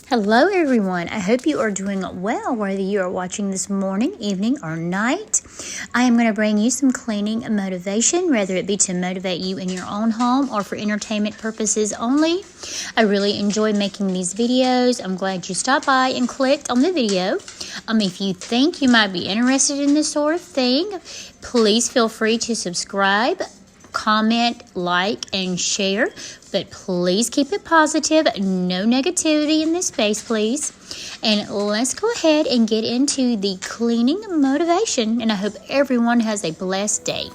Hello everyone, I hope you are doing well whether you are watching this morning, evening, or night. I am going to bring you some cleaning motivation, whether it be to motivate you in your own home or for entertainment purposes only. I really enjoy making these videos. I'm glad you stopped by and clicked on the video. If you think you might be interested in this sort of thing, please feel free to subscribe, comment, like, and share, but please keep it positive. No negativity in this space, please. And let's go ahead and get into the cleaning motivation, and I hope everyone has a blessed day.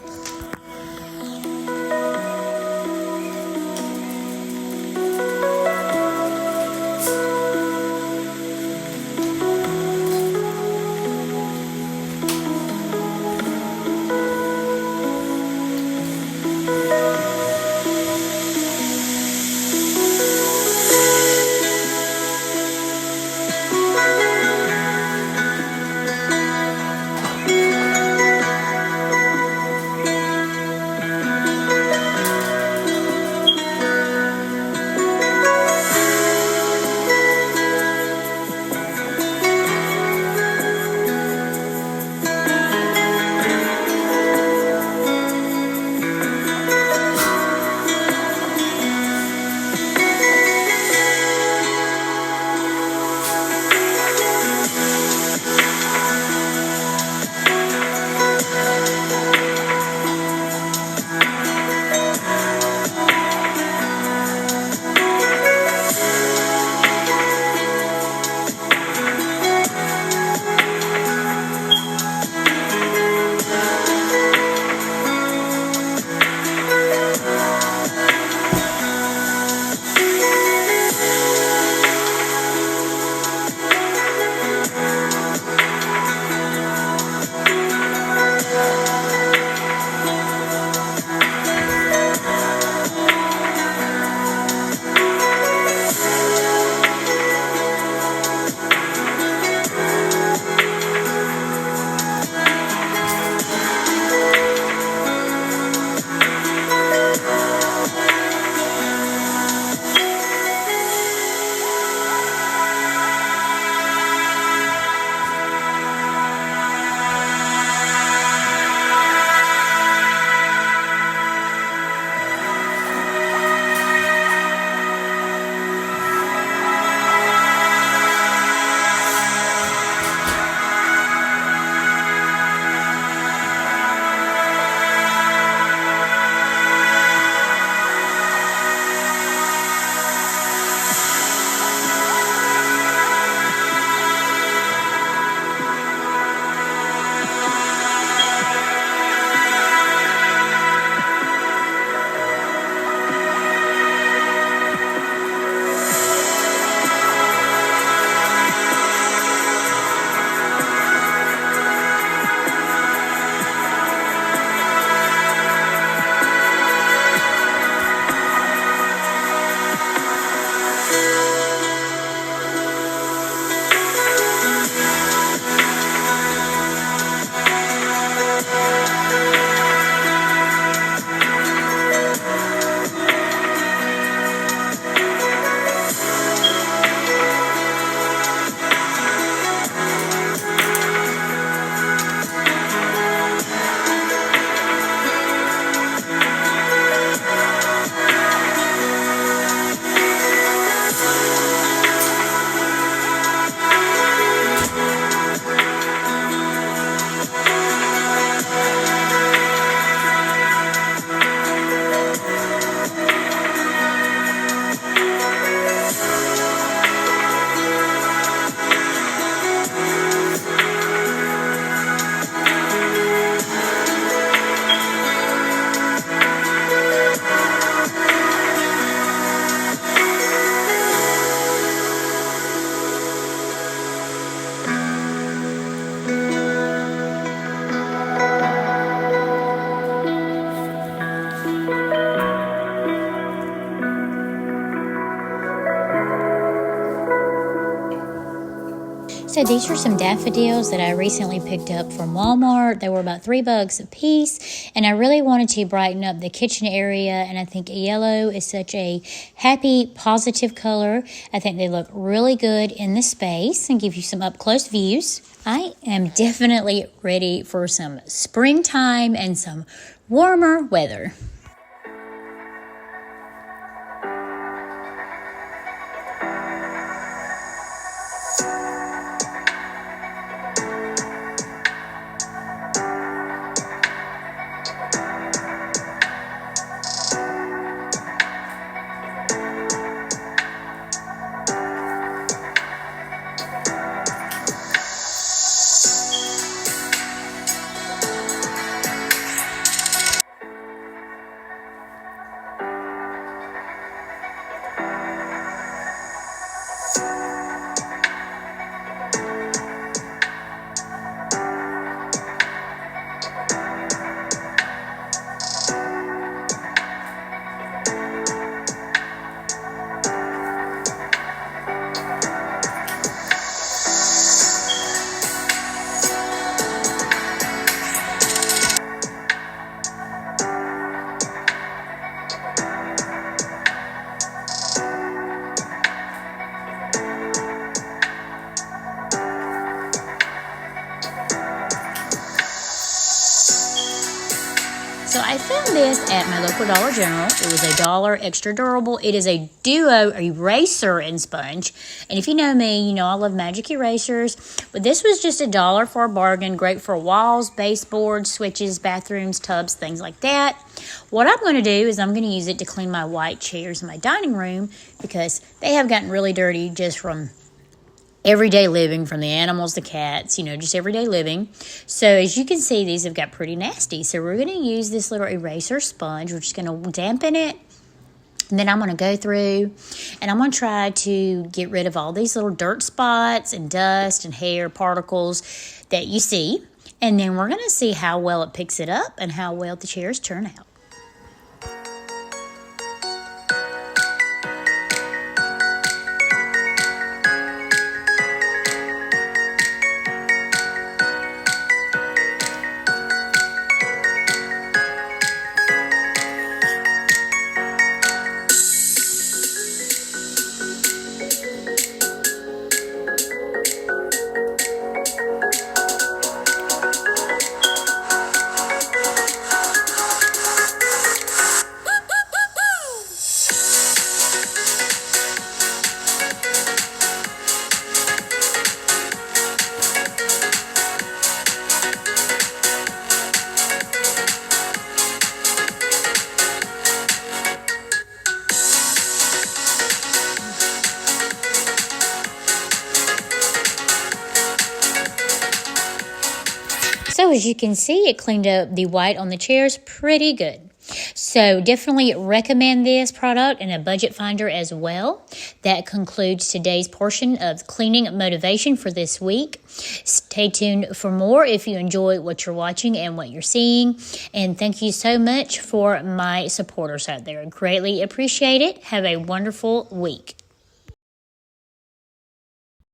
So these are some daffodils that I recently picked up from Walmart. They were about $3 a piece, and I really wanted to brighten up the kitchen area, and I think yellow is such a happy, positive color. I think they look really good in the space and give you some up-close views. I am definitely ready for some springtime and some warmer weather. So I found this at my local Dollar General. It was $1 extra durable. It is a duo eraser and sponge. And if you know me, you know I love magic erasers. But this was just $1 for a bargain. Great for walls, baseboards, switches, bathrooms, tubs, things like that. What I'm going to do is I'm going to use it to clean my white chairs in my dining room because they have gotten really dirty just from everyday living, from the animals, the cats, just everyday living. So as you can see, these have got pretty nasty. So we're going to use this little eraser sponge. We're just going to dampen it. And then I'm going to go through and I'm going to try to get rid of all these little dirt spots and dust and hair particles that you see. And then we're going to see how well it picks it up and how well the chairs turn out. So as you can see, it cleaned up the white on the chairs pretty good. So definitely recommend this product and a budget finder as well. That concludes today's portion of cleaning motivation for this week. Stay tuned for more if you enjoy what you're watching and what you're seeing. And thank you so much for my supporters out there. Greatly appreciate it. Have a wonderful week.